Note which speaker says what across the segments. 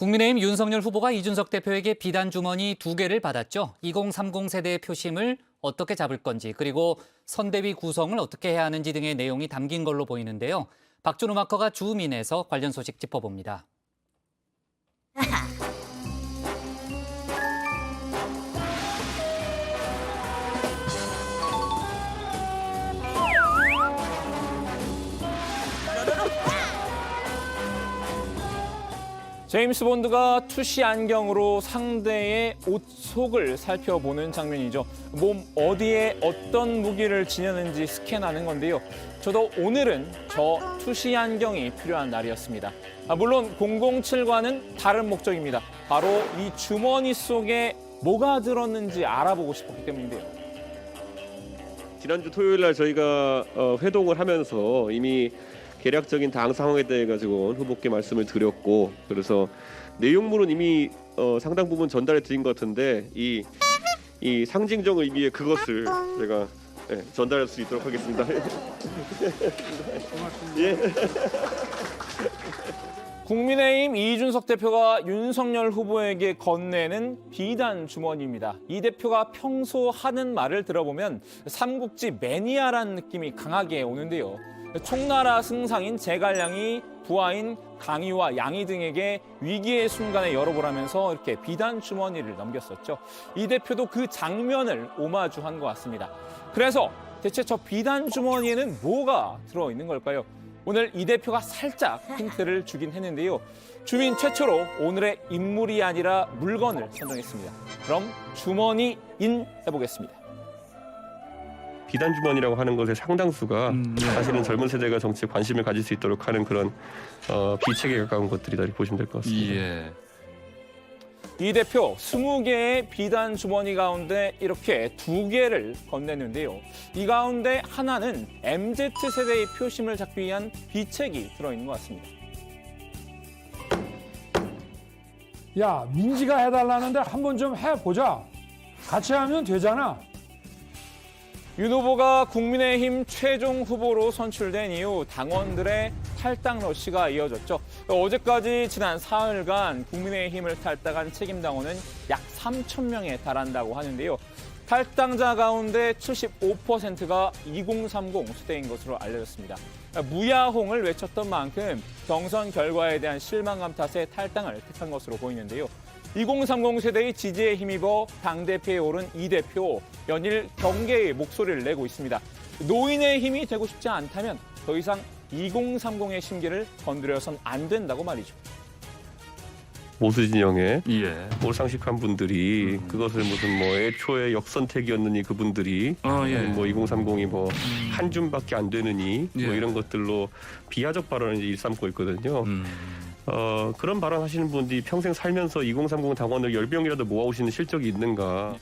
Speaker 1: 국민의힘 윤석열 후보가 이준석 대표에게 비단 주머니 2개를 받았죠. 2030 세대의 표심을 어떻게 잡을 건지, 그리고 선대위 구성을 어떻게 해야 하는지 등의 내용이 담긴 걸로 보이는데요. 박준우 마커가 주민에서 관련 소식 짚어봅니다.
Speaker 2: 제임스 본드가 투시 안경으로 상대의 옷 속을 살펴보는 장면이죠. 몸 어디에 어떤 무기를 지녔는지 스캔하는 건데요. 저도 오늘은 저 투시 안경이 필요한 날이었습니다. 물론 007과는 다른 목적입니다. 바로 이 주머니 속에 뭐가 들었는지 알아보고 싶었기 때문인데요.
Speaker 3: 지난주 토요일 날 저희가 회동을 하면서 이미 계략적인 당 상황에 대해 가지고 후보께 말씀을 드렸고, 그래서 내용물은 이미 상당 부분 전달해 드린 것 같은데 이 상징적 의미의 그것을 제가 전달할 수 있도록 하겠습니다. 예.
Speaker 2: 국민의힘 이준석 대표가 윤석열 후보에게 건네는 비단 주머니입니다. 이 대표가 평소 하는 말을 들어보면 삼국지 매니아라는 느낌이 강하게 오는데요. 총나라 승상인 제갈량이 부하인 강희와 양희 등에게 위기의 순간에 열어보라면서 이렇게 비단 주머니를 넘겼었죠. 이 대표도 그 장면을 오마주한 것 같습니다. 그래서 대체 저 비단 주머니에는 뭐가 들어있는 걸까요? 오늘 이 대표가 살짝 힌트를 주긴 했는데요. 주민 최초로 오늘의 인물이 아니라 물건을 선정했습니다. 그럼 주머니인 해보겠습니다.
Speaker 3: 비단 주머니라고 하는 것의 상당수가 사실은 젊은 세대가 정치에 관심을 가질 수 있도록 하는 그런 비책에 가까운 것들이다 이렇게 보시면 될 것 같습니다.
Speaker 4: 예.
Speaker 2: 이 대표 20개의 비단 주머니 가운데 이렇게 2개를 건넸는데요. 이 가운데 하나는 MZ세대의 표심을 잡기 위한 비책이 들어있는 것 같습니다.
Speaker 5: 야, 민지가 해달라는데 한번 좀 해보자. 같이 하면 되잖아.
Speaker 2: 윤 후보가 국민의힘 최종 후보로 선출된 이후 당원들의 탈당 러시가 이어졌죠. 어제까지 지난 사흘간 국민의힘을 탈당한 책임당원은 약 3,000명에 달한다고 하는데요. 탈당자 가운데 75%가 2030 세대인 것으로 알려졌습니다. 무야홍을 외쳤던 만큼 경선 결과에 대한 실망감 탓에 탈당을 택한 것으로 보이는데요. 2030 세대의 지지에 힘입어 당대표에 오른 이 대표, 연일 경계의 목소리를 내고 있습니다. 노인의 힘이 되고 싶지 않다면 더 이상 2030의 심기를 건드려선 안 된다고 말이죠.
Speaker 3: 보수 진영의
Speaker 4: 예.
Speaker 3: 몰상식한 분들이 그것을 무슨 뭐 애초에 역선택이었느니 그분들이
Speaker 4: 예.
Speaker 3: 뭐 2030이 뭐 한 줌밖에 안 되느니 뭐
Speaker 4: 예.
Speaker 3: 이런 것들로 비하적 발언을 이제 일삼고 있거든요. 그런 발언 하시는 분들이 평생 살면서 2030 당원을 10명이라도 모아오시는 실적이 있는가.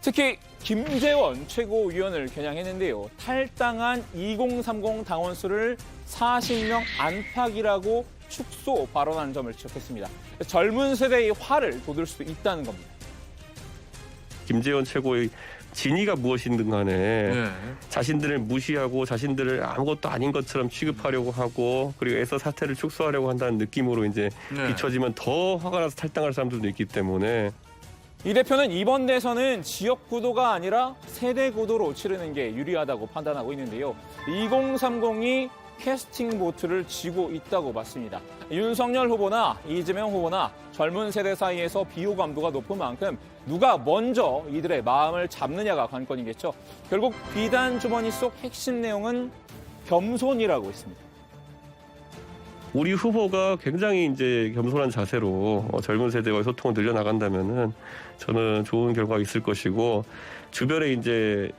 Speaker 2: 특히 김재원 최고위원을 겨냥했는데요. 탈당한 2030 당원 수를 40명 안팎이라고 축소 발언한 점을 지적했습니다. 젊은 세대의 화를 돋을 수도 있다는 겁니다.
Speaker 3: 김재원 최고의 진위가 무엇이든 간에 자신들을 무시하고 자신들을 아무것도 아닌 것처럼 취급하려고 하고, 그리고 애써 사태를 축소하려고 한다는 느낌으로 이제 비춰지면 더 화가 나서 탈당할 사람들도 있기 때문에.
Speaker 2: 이 대표는 이번 대선은 지역 구도가 아니라 세대 구도로 치르는 게 유리하다고 판단하고 있는데요. 2030이 캐스팅 보트를 쥐고 있다고 봤습니다. 윤석열 후보나 이재명 후보나 젊은 세대 사이에서 비호감도가 높은 만큼 누가 먼저 이들의 마음을 잡느냐가 관건이겠죠. 결국 비단 주머니 속 핵심 내용은 겸손이라고 있습니다.
Speaker 3: 우리 후보가 굉장히 이제 겸손한 자세로 젊은 세대와의 소통을 늘려나간다면은 저는 좋은 결과가 있을 것이고, 주변에 이제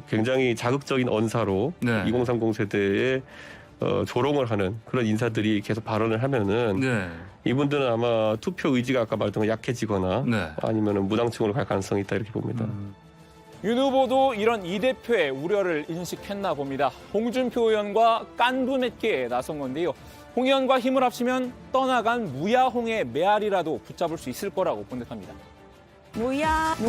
Speaker 3: 굉장히 자극적인 언사로 2030 세대에 조롱을 하는 그런 인사들이 계속 발언을 하면은 이분들은 아마 투표 의지가 아까 말했던 거 약해지거나 아니면은 무당층으로 갈 가능성이 있다 이렇게 봅니다.
Speaker 2: 윤 후보도 이런 이 대표의 우려를 인식했나 봅니다. 홍준표 의원과 깐부 맺기에 나선 건데요. 홍 의원과 힘을 합치면 떠나간 무야홍의 메아리라도 붙잡을 수 있을 거라고 본득합니다.
Speaker 6: 무야홍.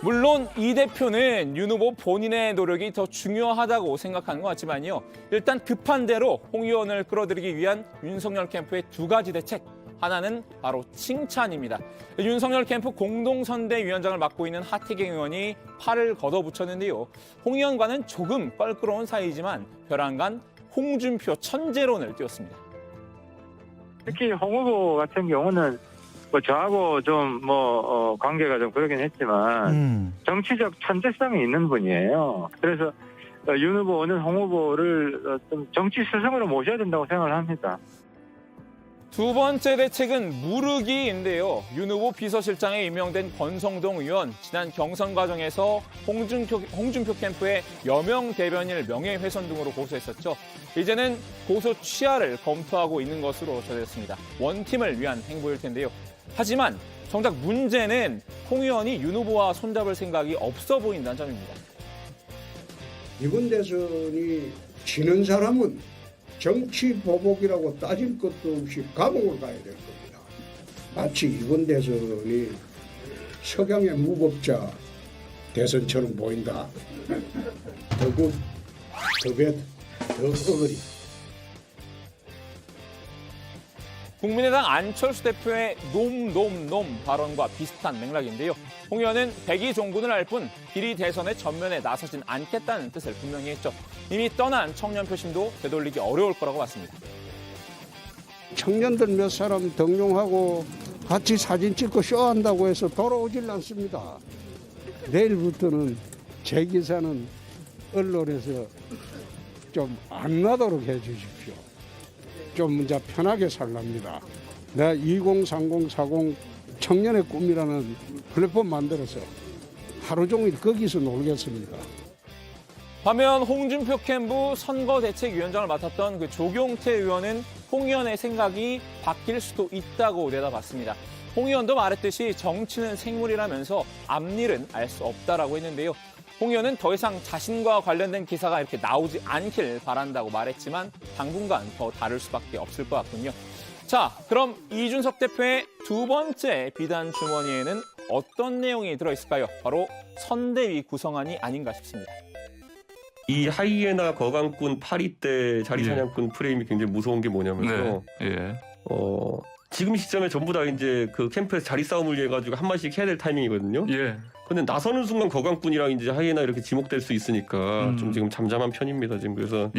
Speaker 2: 물론 이 대표는 윤 후보 본인의 노력이 더 중요하다고 생각하는 것 같지만요. 일단 급한 대로 홍 의원을 끌어들이기 위한 윤석열 캠프의 두 가지 대책. 하나는 바로 칭찬입니다. 윤석열 캠프 공동선대위원장을 맡고 있는 하태경 의원이 팔을 걷어붙였는데요. 홍 의원과는 조금 껄끄러운 사이지만 벼랑간 홍준표 천재론을 띄웠습니다.
Speaker 4: 특히 홍 후보 같은 경우는 뭐 저하고 좀 관계가 좀 그러긴 했지만 정치적 천재성이 있는 분이에요. 그래서 윤 후보는 홍 후보를 좀 정치 스승으로 모셔야 된다고 생각을 합니다.
Speaker 2: 두 번째 대책은 무르기인데요. 윤 후보 비서실장에 임명된 권성동 의원, 지난 경선 과정에서 홍준표 캠프의 여명 대변인을 명예훼손 등으로 고소했었죠. 이제는 고소 취하를 검토하고 있는 것으로 전해졌습니다. 원팀을 위한 행보일 텐데요. 하지만 정작 문제는 홍 의원이 윤 후보와 손잡을 생각이 없어 보인다는 점입니다.
Speaker 6: 이번 대선이 지는 사람은 정치 보복이라고 따질 것도 없이 감옥을 가야 될 겁니다. 마치 이번 대선이 석양의 무법자 대선처럼 보인다. 더 굿, 더 뱃, 더 어거리.
Speaker 2: 국민의당 안철수 대표의 놈 발언과 비슷한 맥락인데요. 홍 의원은 백의종군을 할 뿐 비리 대선의 전면에 나서진 않겠다는 뜻을 분명히 했죠. 이미 떠난 청년 표심도 되돌리기 어려울 거라고 봤습니다.
Speaker 6: 청년들 몇 사람 등용하고 같이 사진 찍고 쇼한다고 해서 돌아오질 않습니다. 내일부터는 제 기사는 언론에서 좀 안 나도록 해주십시오. 좀 이제 편하게 살랍니다. 내가 2030, 40 청년의 꿈이라는 플랫폼 만들어서 하루 종일 거기서 놀겠습니다.
Speaker 2: 반면 홍준표 캠프 선거대책위원장을 맡았던 그 조경태 의원은 홍 의원의 생각이 바뀔 수도 있다고 내다봤습니다. 홍 의원도 말했듯이 정치는 생물이라면서 앞일은 알 수 없다라고 했는데요. 홍 의원은 더 이상 자신과 관련된 기사가 이렇게 나오지 않길 바란다고 말했지만 당분간 더 다를 수밖에 없을 것 같군요. 자, 그럼 이준석 대표의 두 번째 비단 주머니에는 어떤 내용이 들어있을까요? 바로 선대위 구성안이 아닌가 싶습니다.
Speaker 3: 이 하이에나 거강꾼 파리떼 자리사냥꾼 프레임이 굉장히 무서운 게 뭐냐면요. 지금 시점에 전부 다 이제 그 캠프에서 자리 싸움을 위해 가지고 한 마디씩 해야 될 타이밍이거든요. 근데 나서는 순간 거강꾼이랑 이제 하이에나 이렇게 지목될 수 있으니까 좀 지금 잠잠한 편입니다. 지금 그래서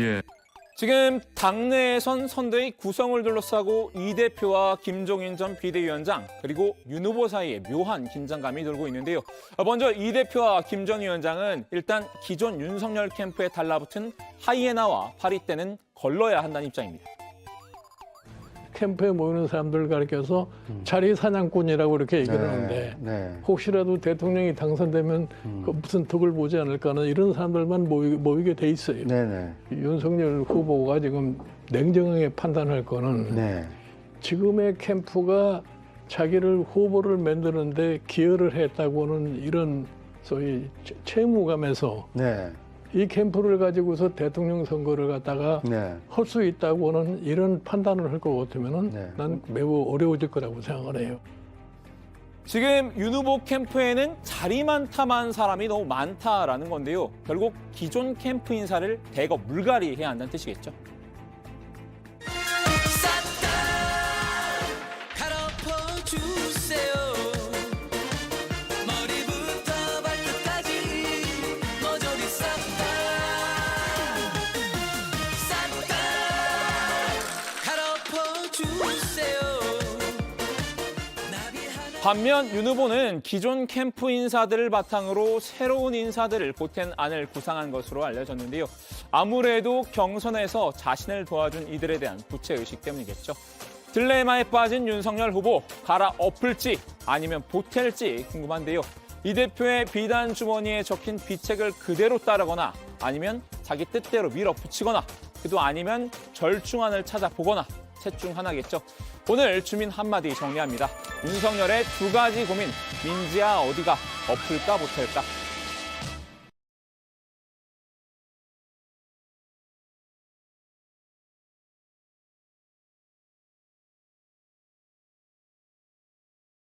Speaker 2: 지금 당내에선 선대위 구성을 둘러싸고 이 대표와 김종인 전 비대위원장 그리고 윤 후보 사이에 묘한 긴장감이 돌고 있는데요. 먼저 이 대표와 김 전 위원장은 일단 기존 윤석열 캠프에 달라붙은 하이에나와 파리떼는 걸러야 한다는 입장입니다.
Speaker 7: 캠프에 모이는 사람들 가리켜서 자리 사냥꾼이라고 이렇게 얘기를 하는데 혹시라도 대통령이 당선되면 그 무슨 덕을 보지 않을까 하는 이런 사람들만 모이게 돼 있어요. 윤석열 후보가 지금 냉정하게 판단할 거는 지금의 캠프가 자기를 후보를 만드는데 기여를 했다고는 이런 소위 채무감에서 이 캠프를 가지고서 대통령 선거를 갖다가 할 수 있다고는 이런 판단을 할 것 같으면은 난 매우 어려워질 거라고 생각을 해요.
Speaker 2: 지금 윤 후보 캠프에는 자리만 탐한 사람이 너무 많다라는 건데요. 결국 기존 캠프 인사를 대거 물갈이해야 한다는 뜻이겠죠. 반면 윤 후보는 기존 캠프 인사들을 바탕으로 새로운 인사들을 보탠 안을 구상한 것으로 알려졌는데요. 아무래도 경선에서 자신을 도와준 이들에 대한 부채의식 때문이겠죠. 딜레마에 빠진 윤석열 후보, 갈아엎을지 아니면 보탤지 궁금한데요. 이 대표의 비단 주머니에 적힌 비책을 그대로 따르거나 아니면 자기 뜻대로 밀어붙이거나 그도 아니면 절충안을 찾아보거나 셋 중 하나겠죠. 오늘 주민 한마디 정리합니다. 윤석열의 두 가지 고민, 민지야 어디가, 엎을까 보탤까?